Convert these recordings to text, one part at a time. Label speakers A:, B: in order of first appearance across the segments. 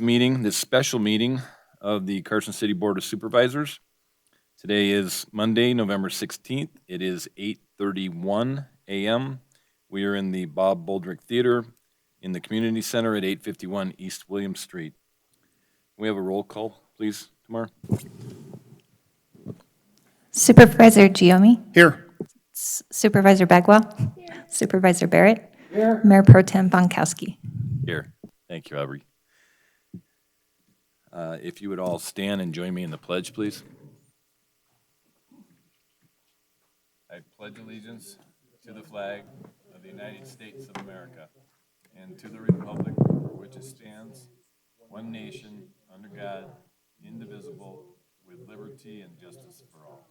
A: this special meeting of the Carson City Board of Supervisors. Today is Monday, November 16th. It is 8:31 a.m. We are in the Bob Boldrick Theater in the Community Center at 851 East William Street. Can we have a roll call, please, Tamar?
B: Supervisor Giomi?
C: Here.
B: Supervisor Bagwell? Here. Supervisor Barrett? Here. Mayor Pro Tem Bonkowski?
A: Here. Thank you, Aubrey. If you would all stand and join me in the pledge, please. I pledge allegiance to the flag of the United States of America and to the republic for which it stands, one nation, under God, indivisible, with liberty and justice for all.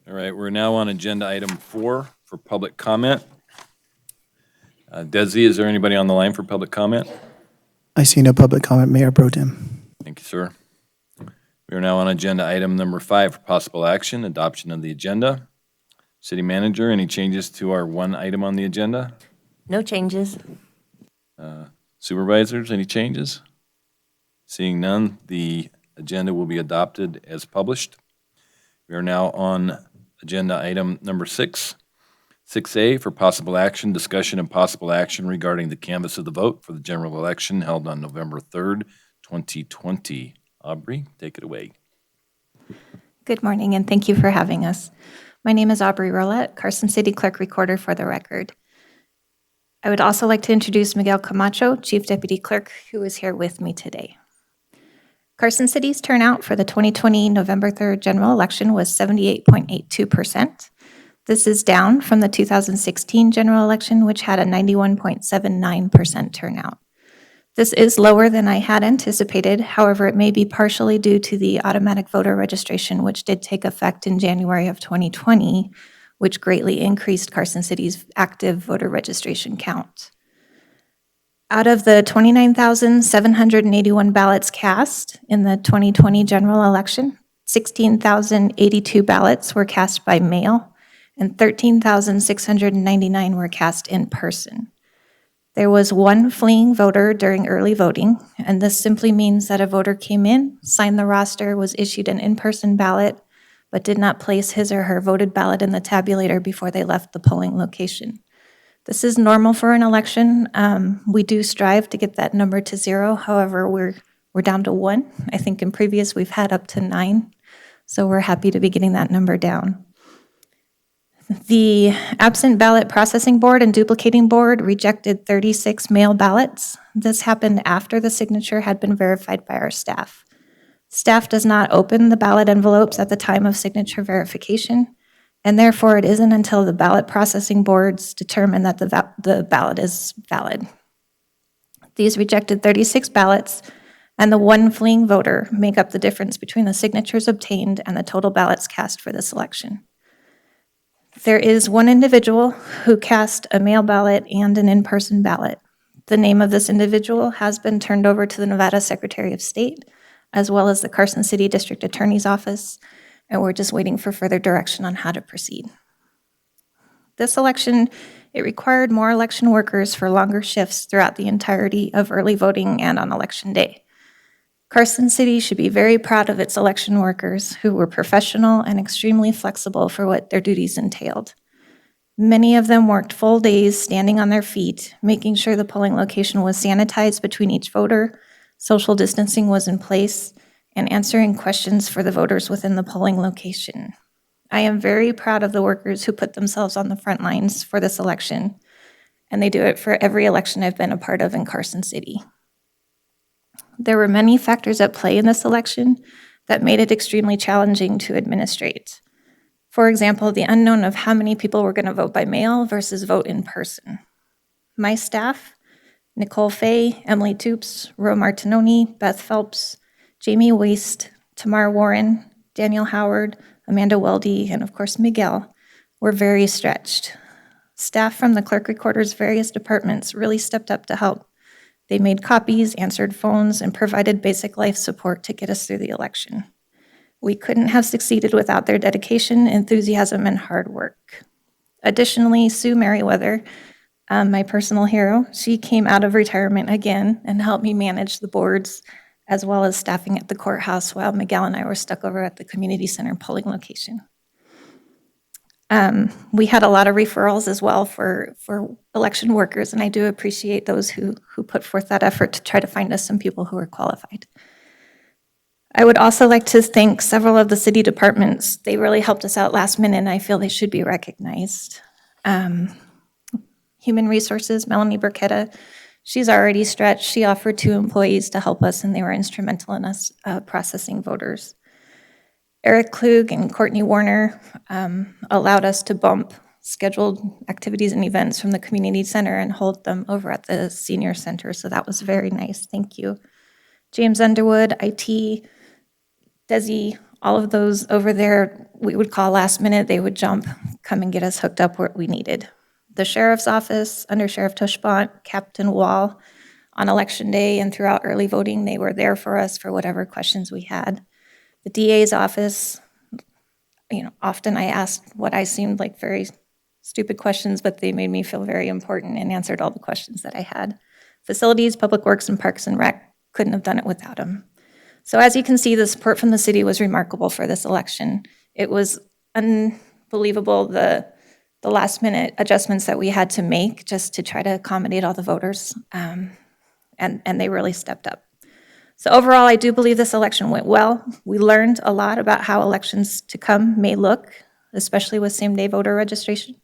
A: All right, we're now on agenda item 4 for public comment. Desi, is there anybody on the line for public comment?
C: I see no public comment, Mayor Pro Tem.
A: Thank you, sir. We are now on agenda item number 5 for possible action, adoption of the agenda. City Manager, any changes to our one item on the agenda?
D: No changes.
A: Supervisors, any changes? Seeing none, the agenda will be adopted as published. We are now on agenda item number 6. 6A for possible action, discussion and possible action regarding the canvass of the vote for the general election held on November 3rd, 2020. Aubrey, take it away.
B: Good morning, and thank you for having us. My name is Aubrey Roulette, Carson City Clerk Recorder for the record. I would also like to introduce Miguel Camacho, Chief Deputy Clerk, who is here with me today. Carson City's turnout for the 2020 November 3rd general election was 78.82%. This is down from the 2016 general election, which had a 91.79% turnout. This is lower than I had anticipated. However, it may be partially due to the automatic voter registration, which did take effect in January of 2020, which greatly increased Carson City's active voter registration count. Out of the 29,781 ballots cast in the 2020 general election, 16,082 ballots were cast by mail, and 13,699 were cast in person. There was one fleeing voter during early voting, and this simply means that a voter came in, signed the roster, was issued an in-person ballot, but did not place his or her voted ballot in the tabulator before they left the polling location. This is normal for an election. We do strive to get that number to 0. However, we're down to 1. I think in previous we've had up to 9, so we're happy to be getting that number down. The absent ballot processing board and duplicating board rejected 36 mail ballots. This happened after the signature had been verified by our staff. Staff does not open the ballot envelopes at the time of signature verification, and therefore it isn't until the ballot processing boards determine that the ballot is valid. These rejected 36 ballots and the one fleeing voter make up the difference between the signatures obtained and the total ballots cast for this election. There is one individual who cast a mail ballot and an in-person ballot. The name of this individual has been turned over to the Nevada Secretary of State, as well as the Carson City District Attorney's Office, and we're just waiting for further direction on how to proceed. This election, it required more election workers for longer shifts throughout the entirety of early voting and on election day. Carson City should be very proud of its election workers who were professional and extremely flexible for what their duties entailed. Many of them worked full days standing on their feet, making sure the polling location was sanitized between each voter, social distancing was in place, and answering questions for the voters within the polling location. I am very proud of the workers who put themselves on the front lines for this election, and they do it for every election I've been a part of in Carson City. There were many factors at play in this election that made it extremely challenging to administrate. For example, the unknown of how many people were going to vote by mail versus vote in person. My staff, Nicole Fay, Emily Toops, Ro Martinoni, Beth Phelps, Jamie Waste, Tamar Warren, Daniel Howard, Amanda Weldy, and of course Miguel, were very stretched. Staff from the clerk recorder's various departments really stepped up to help. They made copies, answered phones, and provided basic life support to get us through the election. We couldn't have succeeded without their dedication, enthusiasm, and hard work. Additionally, Sue Merriweather, my personal hero. She came out of retirement again and helped me manage the boards as well as staffing at the courthouse while Miguel and I were stuck over at the community center polling location. We had a lot of referrals as well for election workers, and I do appreciate those who put forth that effort to try to find us some people who are qualified. I would also like to thank several of the city departments. They really helped us out last minute, and I feel they should be recognized. Human Resources, Melanie Burketta, she's already stretched. She offered 2 employees to help us, and they were instrumental in us processing voters. Eric Klug and Courtney Warner allowed us to bump scheduled activities and events from the community center and hold them over at the senior center, so that was very nice. Thank you. James Underwood, IT, Desi, all of those over there, we would call last minute, they would jump, come and get us hooked up where we needed. The sheriff's office, Under Sheriff Tushbont, Captain Wall, on election day and throughout early voting, they were there for us for whatever questions we had. The DA's office, often I asked what I seemed like very stupid questions, but they made me feel very important and answered all the questions that I had. Facilities, Public Works, and Parks and Rec couldn't have done it without them. So as you can see, the support from the city was remarkable for this election. It was unbelievable, the last minute adjustments that we had to make just to try to accommodate all the voters, and they really stepped up. So overall, I do believe this election went well. We learned a lot about how elections to come may look, especially with same-day voter registration.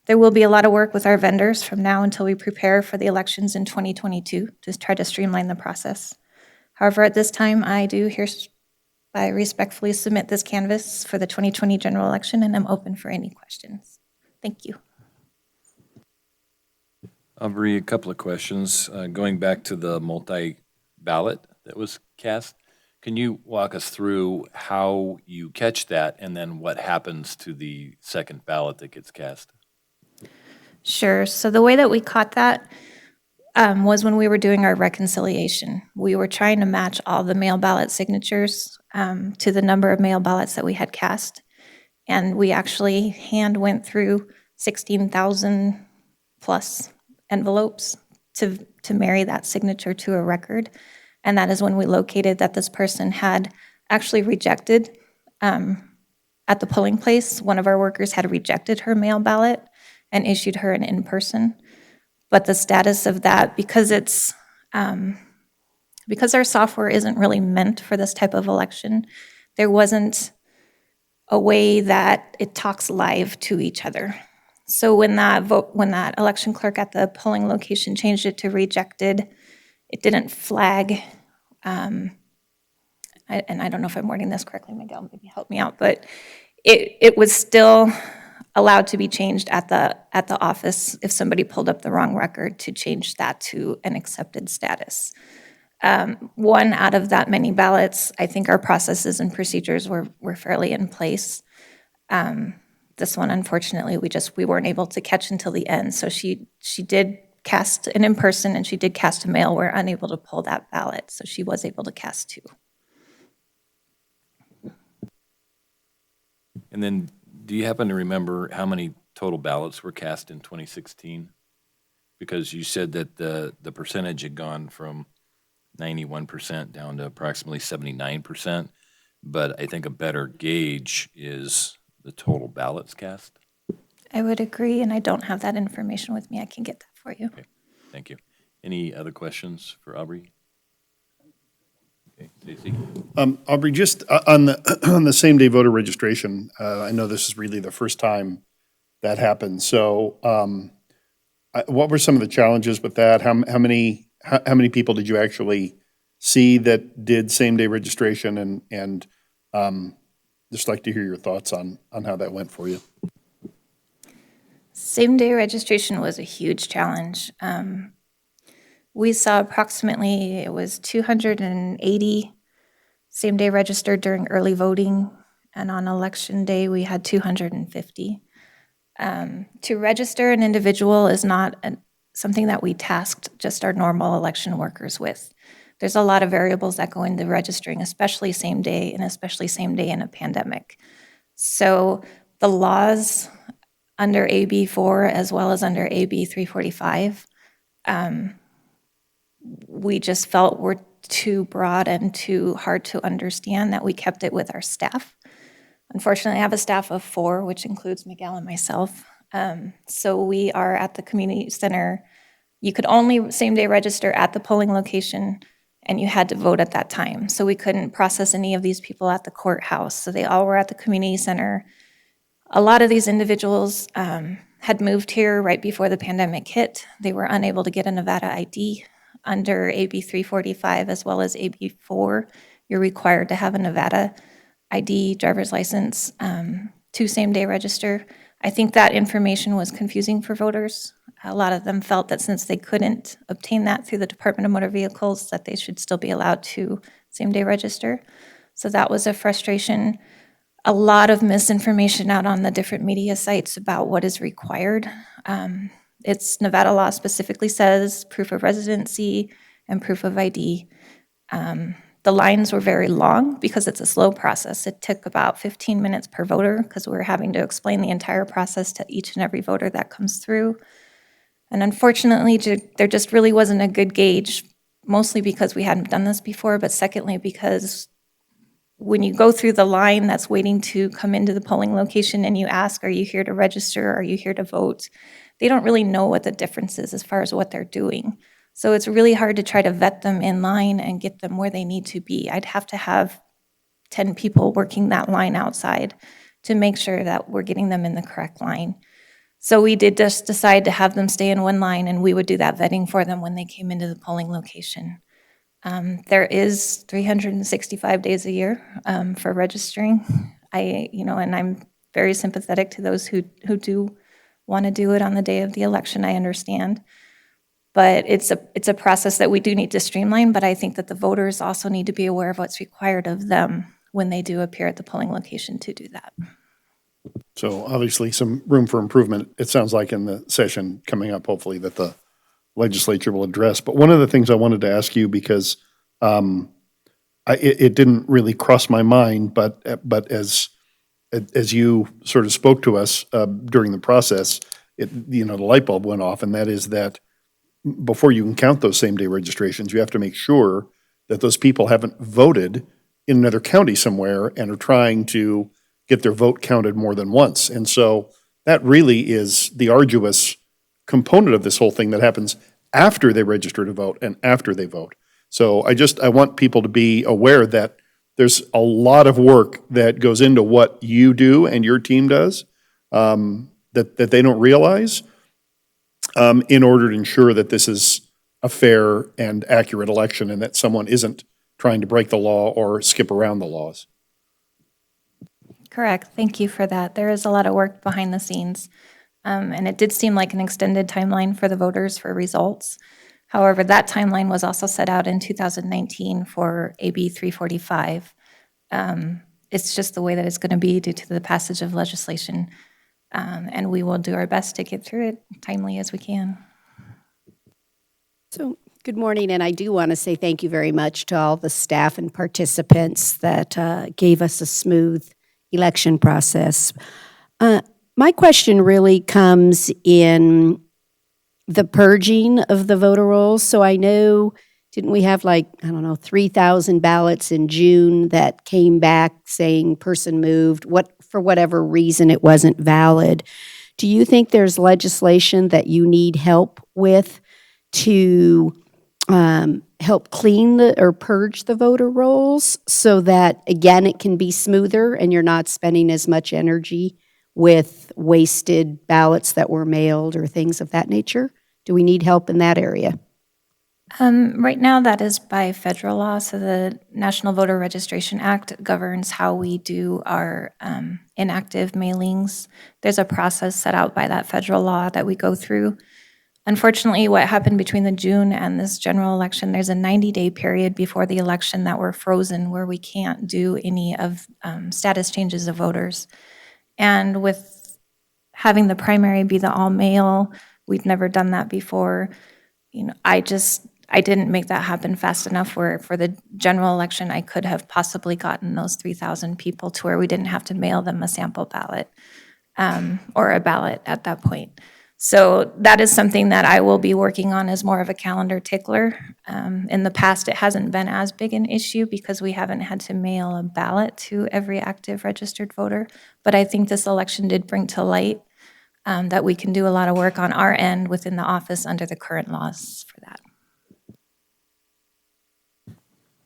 B: There will be a lot of work with our vendors from now until we prepare for the elections in 2022 to try to streamline the process. However, at this time, I do hereby respectfully submit this canvass for the 2020 general election, and I'm open for any questions. Thank you.
A: Aubrey, a couple of questions. Going back to the multi-ballot that was cast, can you walk us through how you catch that and then what happens to the second ballot that gets cast?
B: Sure. So the way that we caught that was when we were doing our reconciliation. We were trying to match all the mail ballot signatures to the number of mail ballots that we had cast. And we actually hand went through 16,000 plus envelopes to marry that signature to a record. And that is when we located that this person had actually rejected at the polling place. One of our workers had rejected her mail ballot and issued her an in-person. But the status of that, because our software isn't really meant for this type of election, there wasn't a way that it talks live to each other. So when that election clerk at the polling location changed it to rejected, it didn't flag, and I don't know if I'm wording this correctly, Miguel, maybe help me out, but it was still allowed to be changed at the office if somebody pulled up the wrong record to change that to an accepted status. One out of that many ballots, I think our processes and procedures were fairly in place. This one, unfortunately, we weren't able to catch until the end. So she did cast an in-person and she did cast a mail. We're unable to pull that ballot, so she was able to cast 2.
A: And then, do you happen to remember how many total ballots were cast in 2016? Because you said that the percentage had gone from 91% down to approximately 79%, but I think a better gauge is the total ballots cast.
B: I would agree, and I don't have that information with me. I can get that for you.
A: Okay, thank you. Any other questions for Aubrey? Okay, Stacy?
D: Aubrey, just on the same-day voter registration, I know this is really the first time that happened. So what were some of the challenges with that? How many people did you actually see that did same-day registration? And just like to hear your thoughts on how that went for you.
B: Same-day registration was a huge challenge. We saw approximately, it was 280 same-day registered during early voting, and on election day, we had 250. To register an individual is not something that we tasked just our normal election workers with. There's a lot of variables that go into registering, especially same day, and especially same day in a pandemic. So the laws under AB 4 as well as under AB 345. We just felt were too broad and too hard to understand that we kept it with our staff. Unfortunately, I have a staff of 4, which includes Miguel and myself. So we are at the community center. You could only same-day register at the polling location, and you had to vote at that time. So we couldn't process any of these people at the courthouse. So they all were at the community center. A lot of these individuals had moved here right before the pandemic hit. They were unable to get a Nevada ID. Under AB 345 as well as AB 4, you're required to have a Nevada ID, driver's license, to same-day register. I think that information was confusing for voters. A lot of them felt that since they couldn't obtain that through the Department of Motor Vehicles, that they should still be allowed to same-day register. So that was a frustration. A lot of misinformation out on the different media sites about what is required. It's Nevada law specifically says proof of residency and proof of ID. The lines were very long because it's a slow process. It took about 15 minutes per voter because we were having to explain the entire process to each and every voter that comes through. And unfortunately, there just really wasn't a good gauge, mostly because we hadn't done this before, but secondly, because when you go through the line that's waiting to come into the polling location and you ask, are you here to register? Are you here to vote? They don't really know what the difference is as far as what they're doing. So it's really hard to try to vet them in line and get them where they need to be. I'd have to have 10 people working that line outside to make sure that we're getting them in the correct line. So we did just decide to have them stay in one line, and we would do that vetting for them when they came into the polling location. There is 365 days a year for registering. And I'm very sympathetic to those who do want to do it on the day of the election. I understand. But it's a process that we do need to streamline, but I think that the voters also need to be aware of what's required of them when they do appear at the polling location to do that.
D: So obviously some room for improvement, it sounds like, in the session coming up, hopefully, that the legislature will address. But one of the things I wanted to ask you, because it didn't really cross my mind, but as you sort of spoke to us during the process, the light bulb went off, and that is that before you can count those same-day registrations, you have to make sure that those people haven't voted in another county somewhere and are trying to get their vote counted more than once. And so that really is the arduous component of this whole thing that happens after they register to vote and after they vote. So I want people to be aware that there's a lot of work that goes into what you do and your team does that they don't realize in order to ensure that this is a fair and accurate election and that someone isn't trying to break the law or skip around the laws.
B: Correct. Thank you for that. There is a lot of work behind the scenes. And it did seem like an extended timeline for the voters for results. However, that timeline was also set out in 2019 for AB 345. It's just the way that it's going to be due to the passage of legislation. And we will do our best to get through it timely as we can.
E: So, good morning, and I do want to say thank you very much to all the staff and participants that gave us a smooth election process. My question really comes in the purging of the voter rolls. So I know, didn't we have 3,000 ballots in June that came back saying person moved, for whatever reason it wasn't valid. Do you think there's legislation that you need help with to help clean or purge the voter rolls so that, again, it can be smoother and you're not spending as much energy with wasted ballots that were mailed or things of that nature? Do we need help in that area?
B: Right now, that is by federal law. So the National Voter Registration Act governs how we do our inactive mailings. There's a process set out by that federal law that we go through. Unfortunately, what happened between the June and this general election, there's a 90-day period before the election that we're frozen where we can't do any of status changes of voters. And with having the primary be the all-mail, we'd never done that before. I didn't make that happen fast enough where for the general election, I could have possibly gotten those 3,000 people to where we didn't have to mail them a sample ballot. or a ballot at that point. So that is something that I will be working on as more of a calendar tickler. In the past, it hasn't been as big an issue because we haven't had to mail a ballot to every active registered voter. But I think this election did bring to light that we can do a lot of work on our end within the office under the current laws for that.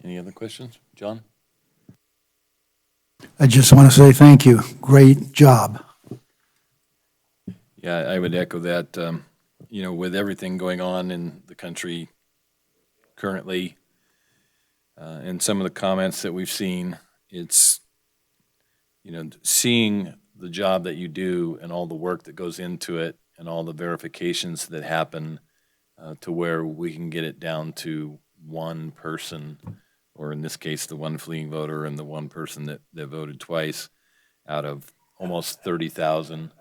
A: Any other questions? John?
F: I just want to say thank you. Great job.
A: Yeah, I would echo that. With everything going on in the country currently, and some of the comments that we've seen, it's, seeing the job that you do and all the work that goes into it and all the verifications that happen to where we can get it down to one person, or in this case, the one fleeing voter and the one person that voted twice out of almost 30,000.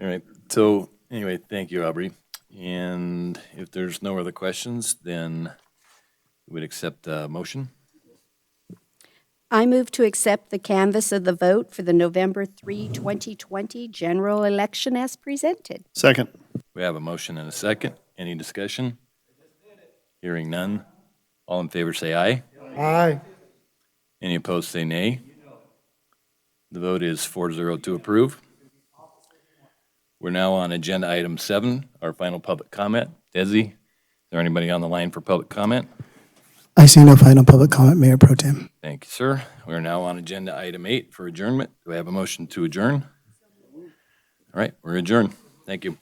A: All right, so anyway, thank you, Aubrey. And if there's no other questions, then we would accept a motion.
E: I move to accept the canvass of the vote for the November 3, 2020 general election as presented.
D: Second.
A: We have a motion and a second. Any discussion? Hearing none. All in favor say aye.
F: Aye.
A: Any opposed say nay. The vote is 4-0 to approve. We're now on agenda item 7, our final public comment. Desi, is there anybody on the line for public comment?
C: I see no final public comment, Mayor Pro Tem.
A: Thank you, sir. We're now on agenda item 8 for adjournment. Do we have a motion to adjourn? All right, we're adjourned. Thank you.